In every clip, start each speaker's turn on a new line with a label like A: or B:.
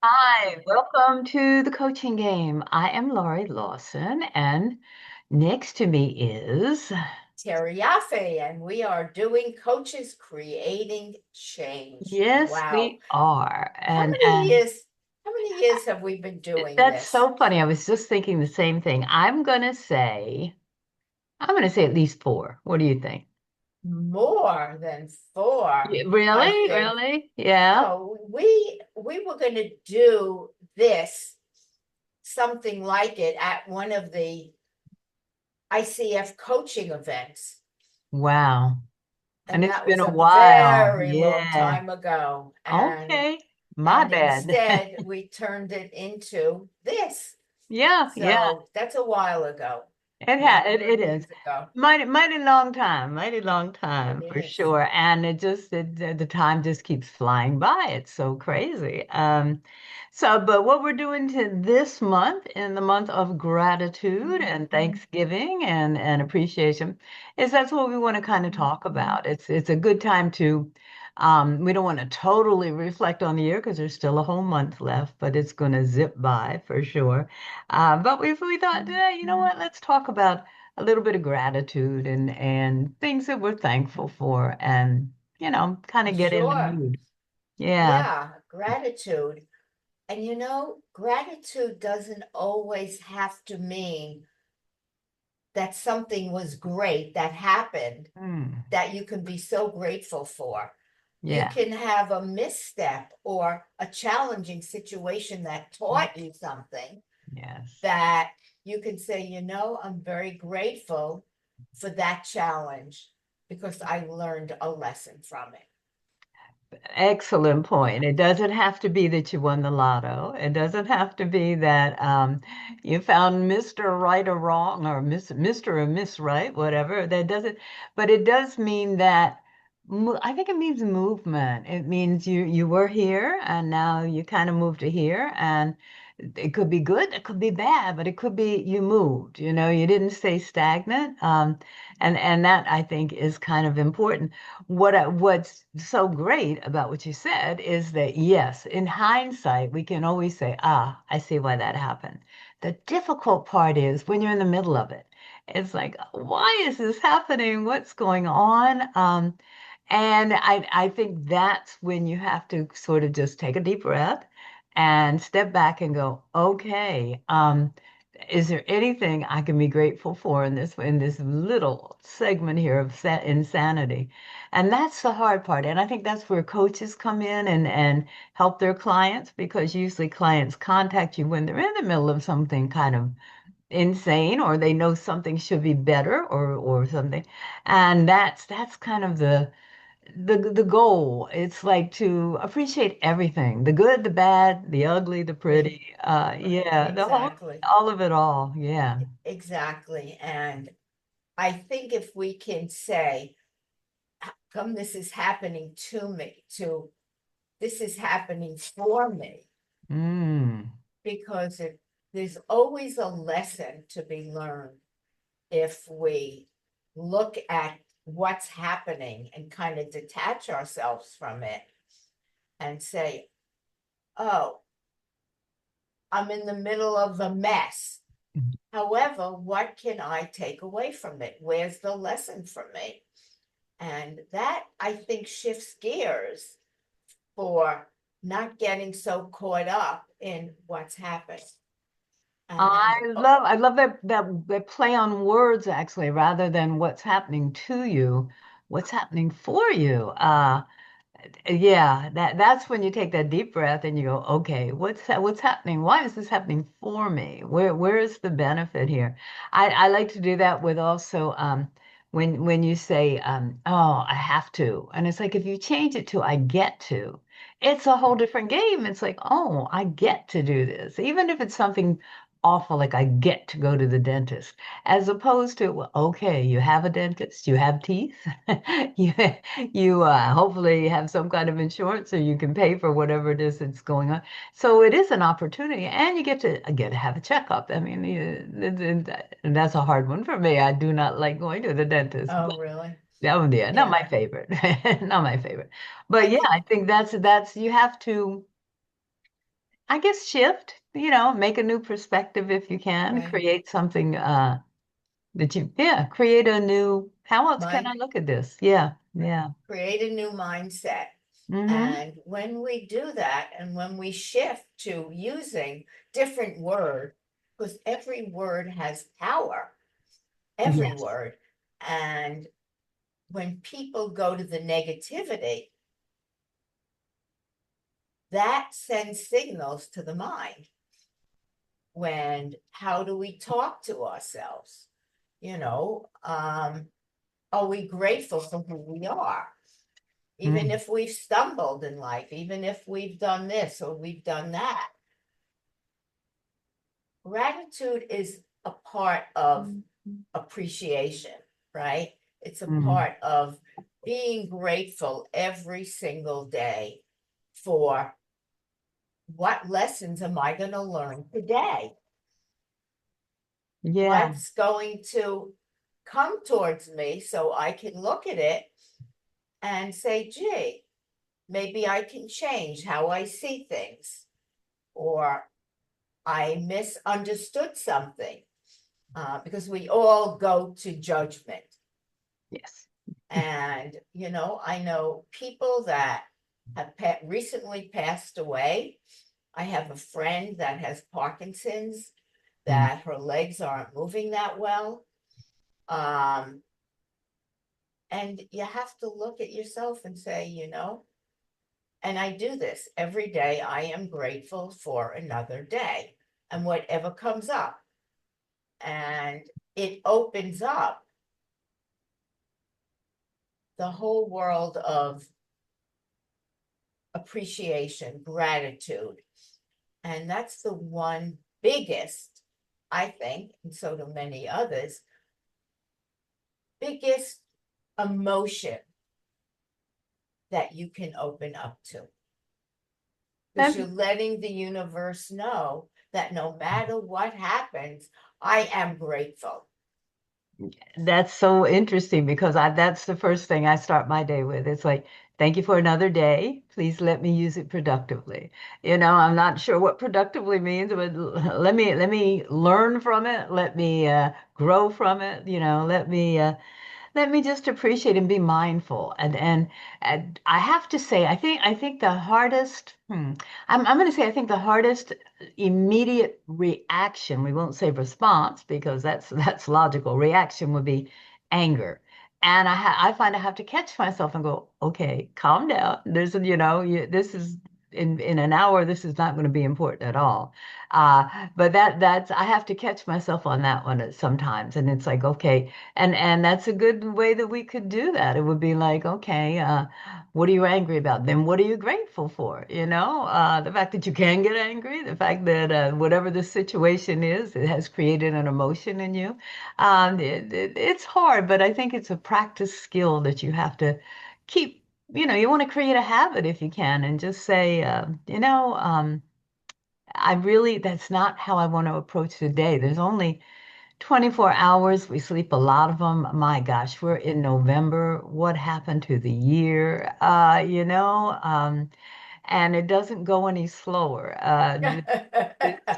A: Hi, welcome to the coaching game. I am Laurie Lawson, and next to me is,
B: Terry Yoffe, and we are doing Coaches Creating Change.
A: yes,
B: Wow.
A: we are.
B: How many years, how many years have we been doing
A: That's
B: this?
A: so funny. I was just thinking the same thing. I'm gonna say at least four. What do you think?
B: More than four, I
A: Really?
B: think.
A: Really? Yeah.
B: Oh, we were going to do this, something like it at one of the ICF coaching events.
A: Wow. And
B: And
A: it's
B: that
A: been
B: was
A: a
B: a
A: while.
B: very long
A: Yeah.
B: time ago.
A: Okay. My
B: And
A: bad.
B: instead we turned it into this.
A: Yeah, yeah.
B: So that's a while ago,
A: It ha
B: number
A: it
B: of
A: is.
B: years ago.
A: Mighty long
B: It
A: time for
B: is.
A: sure. And the time just keeps flying by. It's so crazy. But what we're doing to this month, in the month of gratitude and Thanksgiving and appreciation, is that's what we want to kind of talk about. It's a good time to we don't want to totally reflect on the year because there's still a whole month left, but it's going to zip by for sure. But we thought, you know what, let's talk about a little bit of gratitude and things that we're thankful for and, kind of get in the
B: Sure.
A: mood. Yeah.
B: Yeah. Gratitude. And gratitude doesn't always have to mean that something was great that happened
A: Mm.
B: that you can be so grateful for. You
A: Yeah.
B: can have a misstep or a challenging situation that taught you something
A: Yes.
B: that you can say, I'm very grateful for that challenge because I learned a lesson from it.
A: Excellent point. It doesn't have to be that you won the lotto. It doesn't have to be that you found Mr. Right or Wrong or Mr. or Miss Right, whatever. That doesn't, but it does mean that I think it means movement. It means you were here and now you kind of moved to here, and it could be good, it could be bad, but it could be you moved. You didn't stay stagnant. And that I think is kind of important. What's so great about what you said is that, yes, in hindsight, we can always say, I see why that happened. The difficult part is when you're in the middle of it. It's like, why is this happening? What's going on? And I think that's when you have to sort of just take a deep breath and step back and go, okay, is there anything I can be grateful for in this little segment here of insanity? And that's the hard part. And I think that's where coaches come in and help their clients, because usually clients contact you when they're in the middle of something kind of insane, or they know something should be better, or something. And that's kind of the goal. It's like to appreciate everything, the good, the bad, the ugly, the pretty. Yeah, the whole,
B: Exactly.
A: all of it all. Yeah.
B: Exactly. And I think if we can say, come, this is happening to me, to this is happening for me,
A: Mm.
B: because there's always a lesson to be learned if we look at what's happening and kind of detach ourselves from it and say, oh, I'm in the middle of a mess. However, what can I take away from it? Where's the lesson for me? And that, I think, shifts gears for not getting so caught up in what's happened.
A: I
B: And
A: I love that play on words, actually, rather than what's happening to you, what's happening for you. Yeah, that's when you take that deep breath and you go, okay, what's happening? Why is this happening for me? Where is the benefit here? I like to do that with also when you say, oh, I have to. And it's like if you change it to I get to, it's a whole different game. It's like, oh, I get to do this. Even if it's something awful, like I get to go to the dentist, as opposed to, well, okay, you have a dentist, you have teeth. you you hopefully have some kind of insurance so you can pay for whatever it is that's going on. So it is an opportunity, and you get to have a checkup. I mean, and that's a hard one for me. I do not like going to the dentist,
B: oh,
A: but
B: really?
A: oh yeah, not
B: Yeah,
A: my favorite, not my favorite. But
B: I
A: yeah,
B: think
A: I think that's you have to I guess shift, make a new perspective if you can,
B: Right?
A: create something yeah, create a new, how else can I
B: Mind,
A: look at this? Yeah, yeah.
B: create a new mindset.
A: Mm-hmm.
B: And when we do that, and when we shift to using different words, because every word has power, every
A: Yes.
B: word. And when people go to the negativity, that sends signals to the mind. When, how do we talk to ourselves? You know, are we grateful for who we are? Even
A: Mm,
B: if we've stumbled in life, even if we've done this or we've done that, gratitude is a part of appreciation, right? It's a
A: mm.
B: part of being grateful every single day for what lessons am I going to learn today?
A: Yeah.
B: What's going to come towards me so I can look at it and say, gee, maybe I can change how I see things, or I misunderstood something, because we all go to judgment.
A: Yes.
B: And, I know people that have recently passed away. I have a friend that has Parkinson's,
A: Mm.
B: that her legs aren't moving that well. Um, and you have to look at yourself and say, and I do this every day. I am grateful for another day and whatever comes up. And it opens up the whole world of appreciation, gratitude. And that's the one biggest, I think, and so do many others, biggest emotion that you can open up to. Because
A: That,
B: you're letting the universe know that no matter what happens, I am grateful.
A: that's so interesting because that's the first thing I start my day with. It's like, thank you for another day. Please let me use it productively. I'm not sure what productively means, but let me learn from it. Let me grow from it. Let me just appreciate and be mindful. And I have to say, I think the hardest, I'm going to say I think the hardest immediate reaction, we won't say response because that's logical. Reaction would be anger. And I find I have to catch myself and go, okay, calm down. This is in an hour, this is not going to be important at all. But that's I have to catch myself on that one sometimes. And it's like, okay, and that's a good way that we could do that. It would be like, okay, what are you angry about? Then what are you grateful for? The fact that you can get angry, the fact that whatever the situation is, it has created an emotion in you. It's hard, but I think it's a practice skill that you have to keep. You want to create a habit if you can, and just say, that's not how I want to approach the day. There's only 24 hours. We sleep a lot of them. My gosh, we're in November. What happened to the year? And it doesn't go any slower.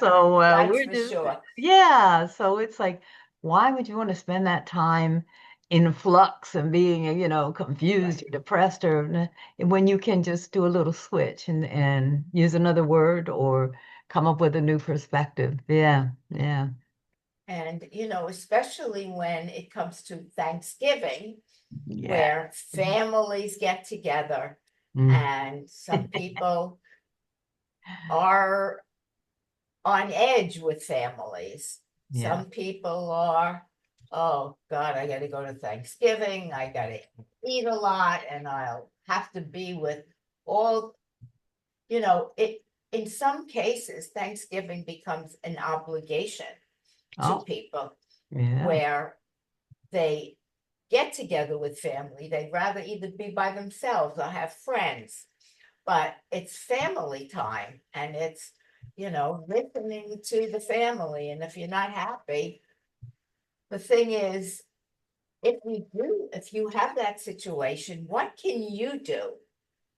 A: So
B: That's
A: we're
B: for
A: just,
B: sure.
A: yeah. So it's like, why would you want to spend that time in flux and being, confused
B: Right.
A: or depressed or when you can just do a little switch and use another word or come up with a new perspective. Yeah, yeah,
B: And, especially when it comes to Thanksgiving,
A: yeah.
B: where families get together,
A: Mm.
B: and some people are on edge with families.
A: Yeah.
B: Some people are, oh God, I got to go to Thanksgiving. I got to eat a lot, and I'll have to be with all, it. In some cases, Thanksgiving becomes an obligation to
A: Oh,
B: people,
A: yeah.
B: where they get together with family. They'd rather either be by themselves or have friends, but it's family time, and it's, listening to the family. And if you're not happy, the thing is, if you have that situation, what can you do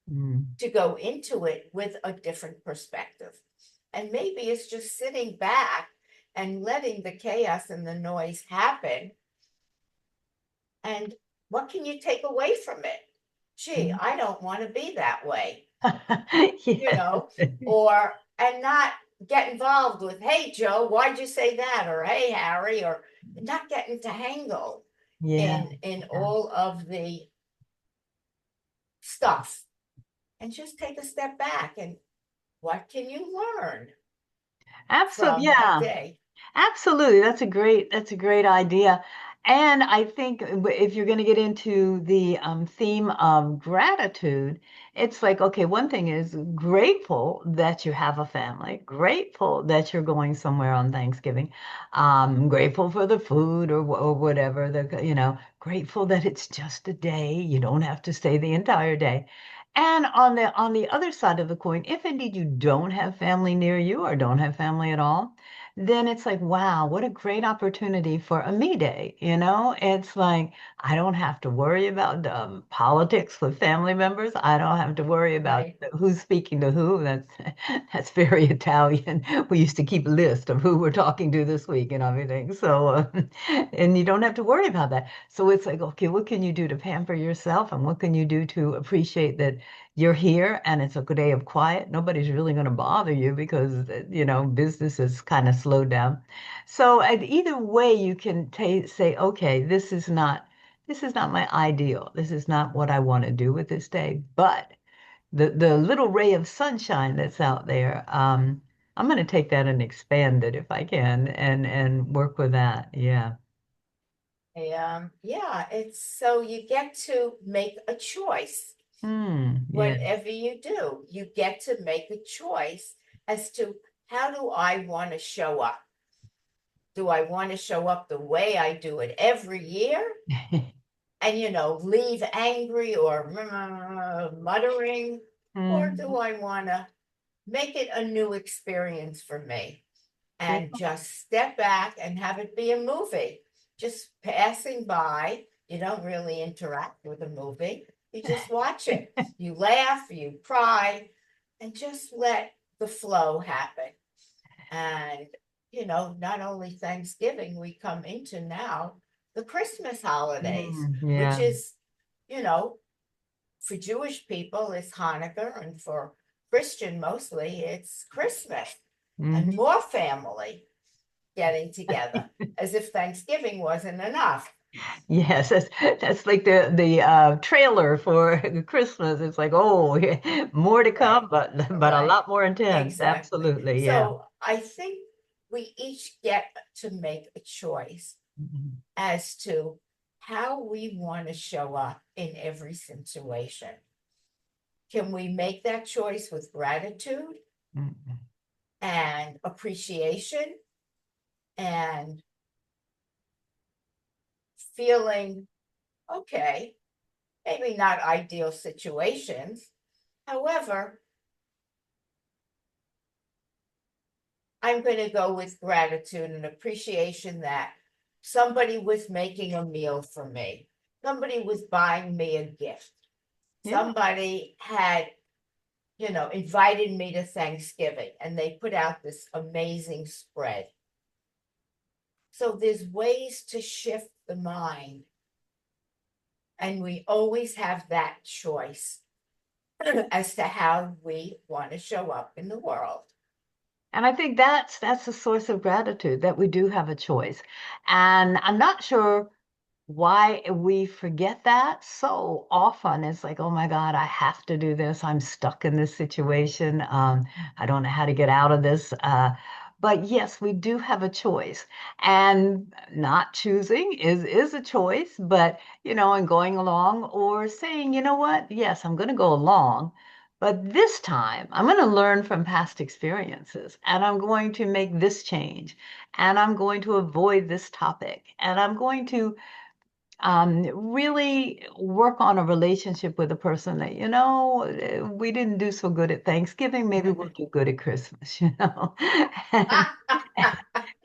A: Mm.
B: to go into it with a different perspective? And maybe it's just sitting back and letting the chaos and the noise happen. And what can you take away from it? Gee,
A: Mm.
B: I don't want to be that way, you
A: Yes.
B: know, or, and not get involved with, hey, Joe, why'd you say that? Or, hey, Harry, or not getting to hangle
A: Yeah.
B: in
A: Yeah.
B: all of the stuff, and just take a step back and what can you learn
A: Absolutely.
B: from a
A: Yeah.
B: day?
A: Absolutely. That's a great idea. And I think if you're going to get into the theme of gratitude, it's like, okay, one thing is grateful that you have a family, grateful that you're going somewhere on Thanksgiving, grateful for the food or whatever, grateful that it's just a day. You don't have to stay the entire day. And on the other side of the coin, if indeed you don't have family near you or don't have family at all, then it's like, wow, what a great opportunity for a me day. It's like, I don't have to worry about politics with family members. I don't have to worry about
B: Right,
A: who's speaking to who. That's very Italian. We used to keep a list of who we're talking to this week and everything. So, and you don't have to worry about that. So it's like, okay, what can you do to pamper yourself? And what can you do to appreciate that you're here and it's a good day of quiet. Nobody's really going to bother you because, business is kind of slowed down. So either way, you can say, okay, this is not my ideal. This is not what I want to do with this day. But the little ray of sunshine that's out there, I'm going to take that and expand it if I can and work with that. Yeah.
B: yeah, it's so you get to make a choice.
A: Yeah.
B: Whatever you do, you get to make a choice as to how do I want to show up. Do I want to show up the way I do it every year and, leave angry or muttering? Or do
A: Mhm.
B: I want to make it a new experience for me
A: Yeah.
B: and just step back and have it be a movie, just passing by? You don't really interact with a movie, you just watch it. You laugh, you cry, and just let the flow happen. And, not only Thanksgiving, we come into now the Christmas holidays, which
A: Yeah.
B: is, you know, for Jewish people, it's Hanukkah, and for Christian mostly, it's Christmas, and
A: Mhm.
B: more family getting together, as if Thanksgiving wasn't enough.
A: Yes, that's like the trailer for Christmas. It's like, oh, yeah, more to come,
B: Right,
A: but a
B: right,
A: lot more intense.
B: exactly.
A: Absolutely, yeah.
B: So I think we each get to make a choice
A: Mhm.
B: as to how we want to show up in every situation. Can we make that choice with gratitude
A: Mhm.
B: and appreciation and feeling, okay, maybe not ideal situations. However, I'm going to go with gratitude and appreciation that somebody was making a meal for me, somebody was buying me a gift,
A: Yeah.
B: somebody had, invited me to Thanksgiving and they put out this amazing spread. So there's ways to shift the mind, and we always have that choice as to how we want to show up in the world.
A: And I think that's a source of gratitude that we do have a choice. And I'm not sure why we forget that so often. It's like, oh my God, I have to do this. I'm stuck in this situation. I don't know how to get out of this. But yes, we do have a choice. And not choosing is a choice, but and going along or saying, you know what? Yes, I'm going to go along. But this time, I'm going to learn from past experiences and I'm going to make this change and I'm going to avoid this topic and I'm going to really work on a relationship with a person that, we didn't do so good at Thanksgiving. Maybe we'll do good at Christmas,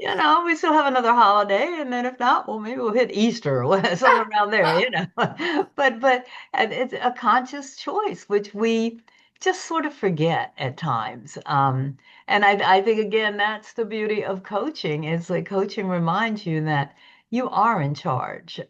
A: And, we still have another holiday. And then if not, well, maybe we'll hit Easter or somewhere around there. But and it's a conscious choice, which we just sort of forget at times. And I think again, that's the beauty of coaching is like coaching reminds you that you are in charge.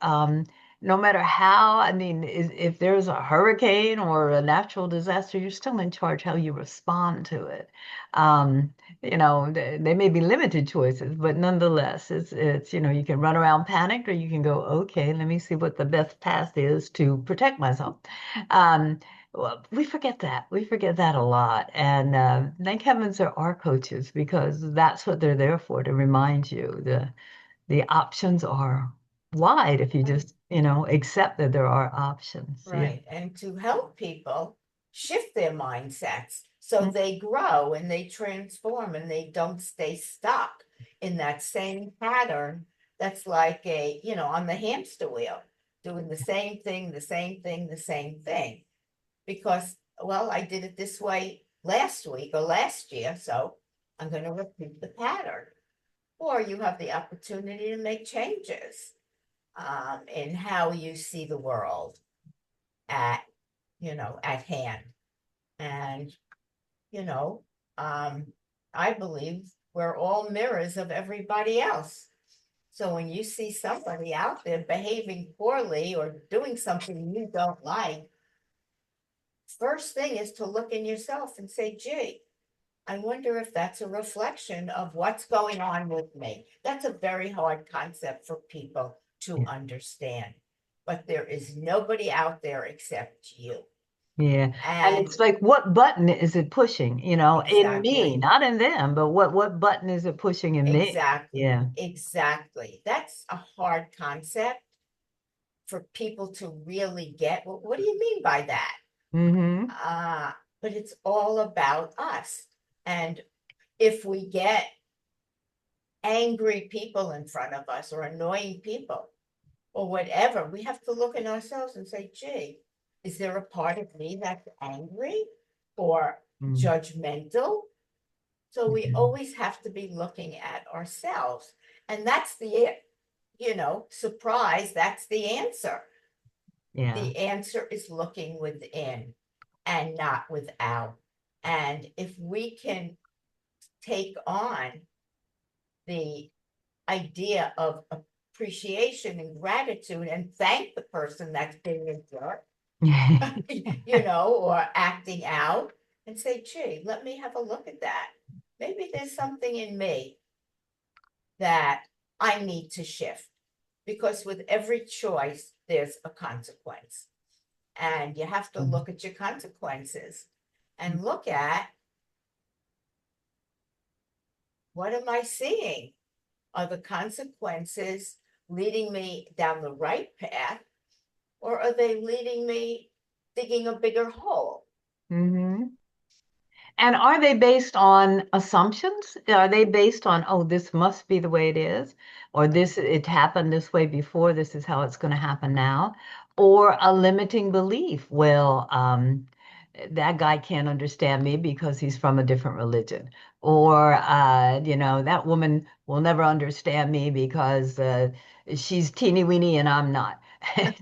A: No matter how, I mean, if there's a hurricane or a natural disaster, you're still in charge how you respond to it. Um, there may be limited choices, but nonetheless, you can run around panicked or you can go, okay, let me see what the best path is to protect myself. Um, well, we forget that. We forget that a lot. And thank heavens there are coaches because that's what they're there for, to remind you the options are wide if you
B: Right.
A: just, accept that there are options. Yeah.
B: Right. And to help people shift their mindsets so they grow and they transform and they don't stay stuck in that same pattern that's like on the hamster wheel, doing the same thing, the same thing, the same thing. Because, well, I did it this way last week or last year, so I'm going to repeat the pattern. Or you have the opportunity to make changes in how you see the world at at hand. And, you know, um, I believe we're all mirrors of everybody else. So when you see somebody out there behaving poorly or doing something you don't like, first thing is to look in yourself and say, gee, I wonder if that's a reflection of what's going on with me. That's a very hard concept for people to
A: Yeah.
B: understand. But there is nobody out there except you.
A: Yeah. And
B: And
A: it's like, what button is it pushing, in me,
B: exactly,
A: not in them, but what button is it pushing in me?
B: exactly,
A: Yeah.
B: exactly. That's a hard concept for people to really get. Well, what do you mean by that?
A: Mm-hmm.
B: Uh, but it's all about us. And if we get angry people in front of us or annoying people or whatever, we have to look in ourselves and say, gee, is there a part of me that's angry or
A: Mm.
B: judgmental? So we always have to be looking at ourselves. And that's surprise, that's the answer.
A: Yeah.
B: The answer is looking within and not without. And if we can take on the idea of appreciation and gratitude and thank the person that's being a jerk, or acting out and say, gee, let me have a look at that. Maybe there's something in me that I need to shift because with every choice, there's a consequence. And you have to look at your consequences and look at what am I seeing? Are the consequences leading me down the right path or are they leading me digging a bigger hole?
A: Mm-hmm. And are they based on assumptions? Are they based on, oh, this must be the way it is, or it happened this way before, this is how it's going to happen now, or a limiting belief? Well, that guy can't understand me because he's from a different religion, or that woman will never understand me because she's teeny weeny and I'm not.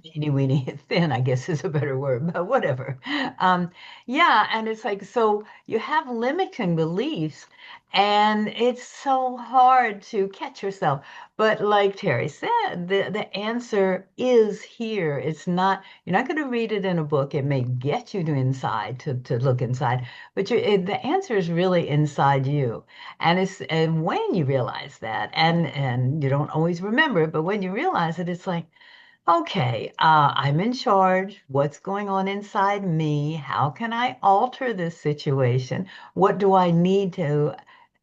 A: Teeny weeny, thin, I guess is a better word, but whatever. Um, yeah, and it's like so you have limiting beliefs and it's so hard to catch yourself. But like Terry said, the answer is here. It's not, you're not going to read it in a book. It may get you to inside to look inside, but the answer is really inside you. And when you realize that, and you don't always remember it, but when you realize it, it's like, okay, I'm in charge. What's going on inside me? How can I alter this situation? What do I need to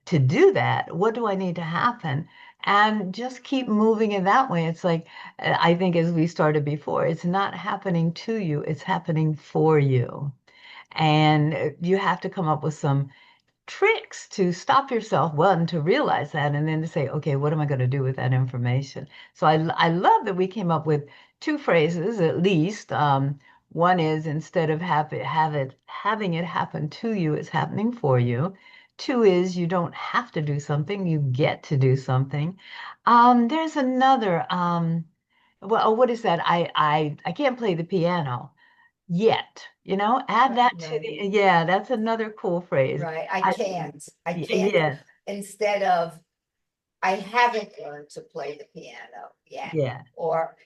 A: do that? What do I need to happen? And just keep moving in that way. It's like I think as we started before, it's not happening to you, it's happening for you. And you have to come up with some tricks to stop yourself, one, to realize that, and then to say, okay, what am I going to do with that information? So I love that we came up with two phrases at least. One is instead of having it happen to you, it's happening for you. Two is you don't have to do something, you get to do something. There's another, well, oh, what is that? I can't play the piano. Yet, add that to
B: Right,
A: the, yeah, that's another cool phrase.
B: right. I
A: I,
B: can't. I can't.
A: yes,
B: Instead of I haven't learned to play the piano yet.
A: yeah.
B: Or,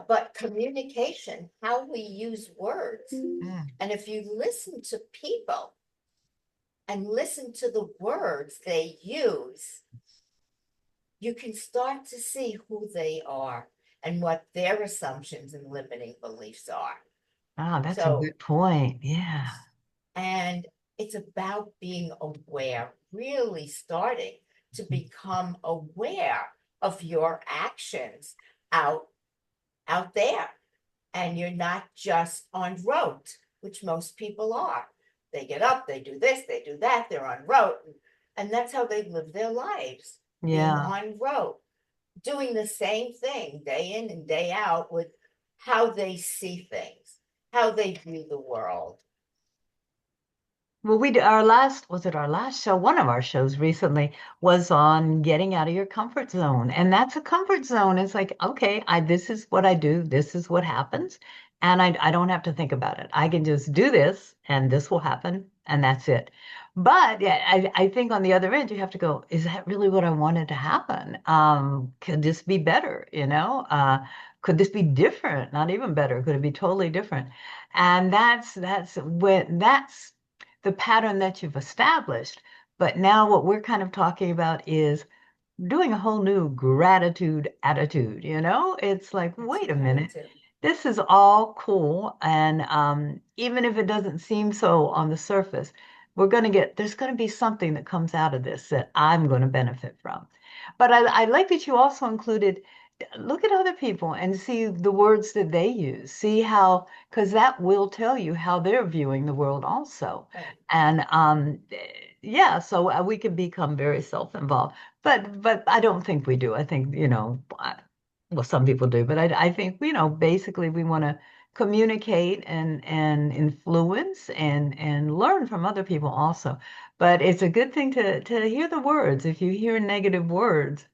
B: but communication, how we use words.
A: Mm.
B: And if you listen to people and listen to the words they use, you can start to see who they are and what their assumptions and limiting beliefs are.
A: Oh, that's a
B: So,
A: good point. Yeah.
B: and it's about being aware, really starting to become aware of your actions out out there. And you're not just on rote, which most people are. They get up, they do this, they do that, they're on rote. And that's how they live their lives, being
A: Yeah.
B: on rote, doing the same thing day in and day out with how they see things, how they view the world.
A: Well, we did our last, was it our last show? One of our shows recently was on getting out of your comfort zone. And that's a comfort zone. It's like, okay, this is what I do, this is what happens, and I don't have to think about it. I can just do this and this will happen, and that's it. But yeah, I think on the other end, you have to go, is that really what I wanted to happen? Could this be better? Could this be different? Not even better. Could it be totally different? And that's the pattern that you've established. But now what we're kind of talking about is doing a whole new gratitude attitude, It's like,
B: It's
A: wait a minute,
B: gratitude.
A: this is all cool. And even if it doesn't seem so on the surface, there's going to be something that comes out of this that I'm going to benefit from. But I like that you also included, look at other people and see the words that they use. See how, because that will tell you how they're viewing the world also.
B: Right.
A: And yeah, so we can become very self-involved. But I don't think we do. I think, well, some people do, but I think, basically we want to communicate and influence and learn from other people also. But it's a good thing to hear the words. If you hear negative words,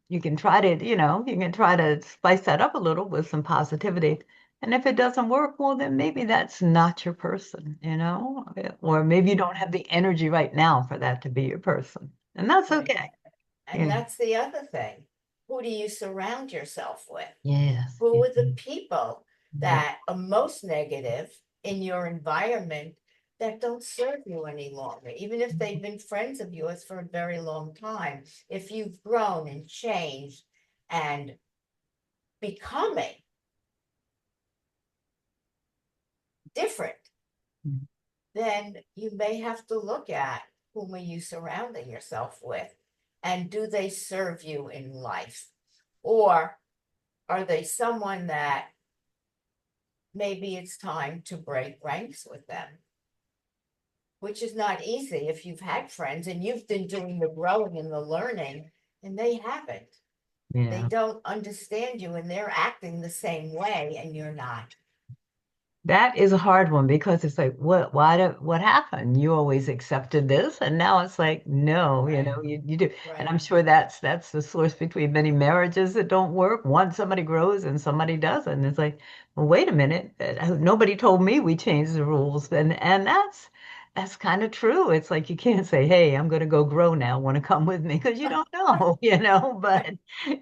A: you can try to spice that up a little with some positivity. And if it doesn't work, well, then maybe that's not your person, or maybe you don't have the energy right now for that to be your person. And that's
B: Right.
A: okay.
B: And
A: Yeah.
B: that's the other thing. Who do you surround yourself with?
A: Yes.
B: Who
A: Yes.
B: are the people
A: Yeah.
B: that are most negative in your environment that don't serve you any longer, even if they've been friends of yours for a very long time? If you've grown and changed and becoming different, then you may have to look at whom are you surrounding yourself with, and do they serve you in life? Or are they someone that maybe it's time to break ranks with them? Which is not easy if you've had friends and you've been doing the growing and the learning, and they haven't. They
A: Yeah.
B: don't understand you and they're acting the same way and you're not.
A: That is a hard one because it's like, what happened? You always accepted this, and now it's like, no,
B: Right,
A: you do. And I'm
B: right,
A: sure that's the source between many marriages that don't work. One, somebody grows and somebody doesn't. It's like, well, wait a minute, nobody told me we changed the rules, and that's kind of true. It's like you can't say, hey, I'm going to go grow now. Want to come with me? Because you don't know, But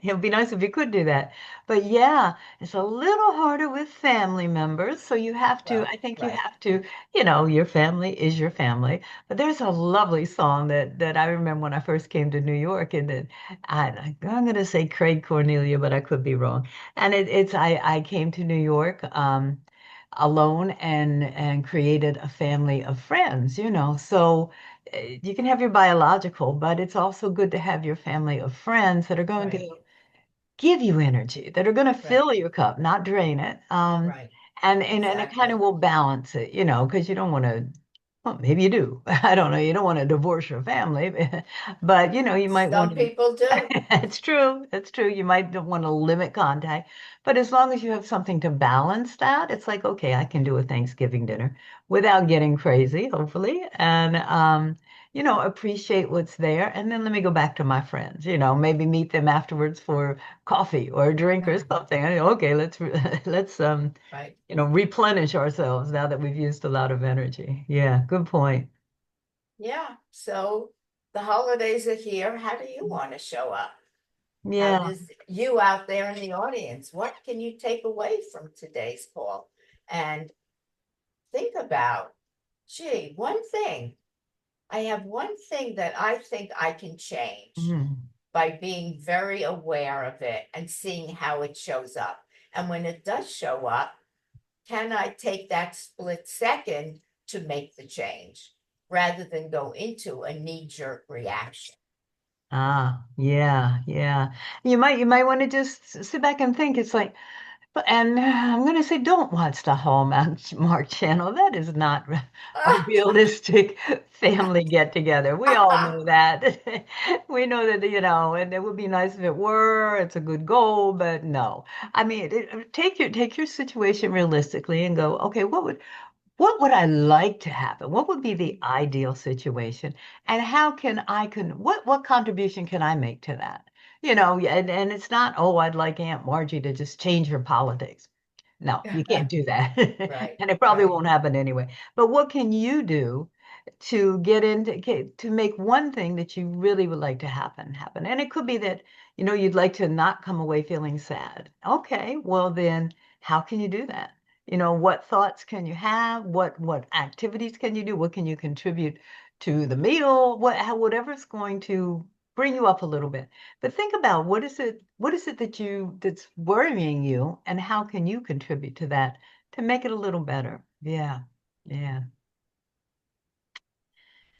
A: it'd be nice if you could do that. But yeah. It's a little harder with family members. So
B: well,
A: I think you
B: right.
A: have to, your family is your family. But there's a lovely song that I remember when I first came to New York, and then I'm going to say Craig Cornelia, but I could be wrong. And I came to New York alone and created a family of friends, So you can have your biological, but it's also good to have your family of friends that are going
B: Right,
A: to give you energy, that are going to
B: right,
A: fill your cup, not drain it.
B: right,
A: And it kind
B: exactly.
A: of will balance it, because you don't want to, well, maybe you do. I don't know. You don't want to divorce your family, but you might want
B: Some
A: to.
B: people do.
A: It's true. It's true. You might want to limit contact, but as long as you have something to balance that, it's like, okay, I can do a Thanksgiving dinner without getting crazy, hopefully. appreciate what's there. And then let me go back to my friends, maybe meet them afterwards for coffee or a drink or
B: Mhm.
A: something. Okay, let's
B: Right.
A: replenish ourselves now that we've used a lot of energy. Yeah, good point.
B: Yeah. So the holidays are here. How do you want to show up? How
A: Yeah.
B: does you out there in the audience, what can you take away from today's call? And think about, gee, one thing, I have one thing that I think I can change
A: Mhm.
B: by being very aware of it and seeing how it shows up. And when it does show up, can I take that split second to make the change rather than go into a knee-jerk reaction?
A: Ah, yeah, yeah. You might want to just sit back and think. It's like, and I'm going to say, don't watch the Hallmark Channel. That is not a realistic family get together. We all know that. We know that, and it would be nice if it were. It's a good goal, but no. I mean, take your situation realistically and go, okay, what would I like to happen? What would be the ideal situation? And how what contribution can I make to that? And it's not, oh, I'd like Aunt Margie to just change her politics. No, you can't do that.
B: Right,
A: And it probably
B: right.
A: won't happen anyway. But what can you do to make one thing that you really would like to happen? And it could be that, you'd like to not come away feeling sad. Okay, well then how can you do that? What thoughts can you have? What activities can you do? What can you contribute to the meal? Whatever's going to bring you up a little bit. But think about what is it that's worrying you, and how can you contribute to that to make it a little better? Yeah. Yeah.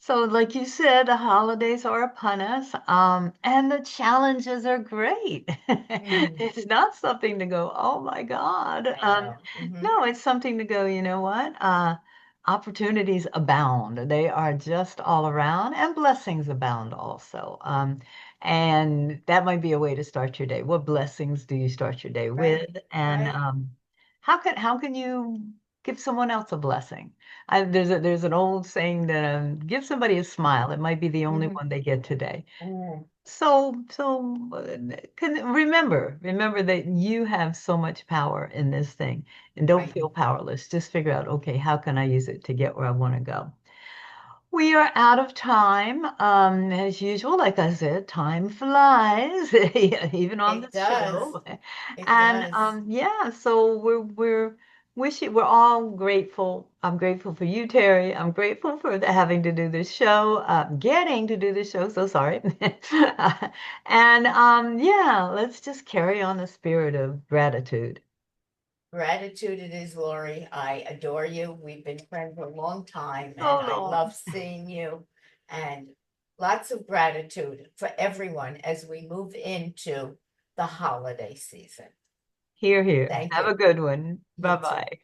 A: So, like you said, the holidays are upon us, and the challenges are great.
B: Mhm.
A: It's not something to go, oh my God.
B: I know. Hmm.
A: No, it's something to go, you know what? Opportunities abound. They are just all around, and blessings abound also. And that might be a way to start your day. What blessings do you start your day
B: Right,
A: with? And
B: right.
A: how can you give someone else a blessing? There's an old saying that give somebody a smile. It might be the only
B: Hmm.
A: one they get today.
B: Hmm.
A: So remember that you have so much power in this thing, and don't
B: Right.
A: feel powerless. Just figure out, okay, how can I use it to get where I want to go? We are out of time. As usual, like I said, time flies, even on the
B: It does.
A: show.
B: It
A: And
B: does.
A: yeah, so we're all grateful. I'm grateful for you, Terry. I'm grateful for having to do this show, getting to do this show. So sorry. And yeah, let's just carry on the spirit of gratitude.
B: Gratitude it is, Lori. I adore you. We've been friends for a long time, and
A: So
B: I love
A: long.
B: seeing you. And lots of gratitude for everyone as we move into the holiday season.
A: Here, here.
B: Thank
A: Have a
B: you.
A: good one.
B: You
A: Bye
B: too.
A: bye.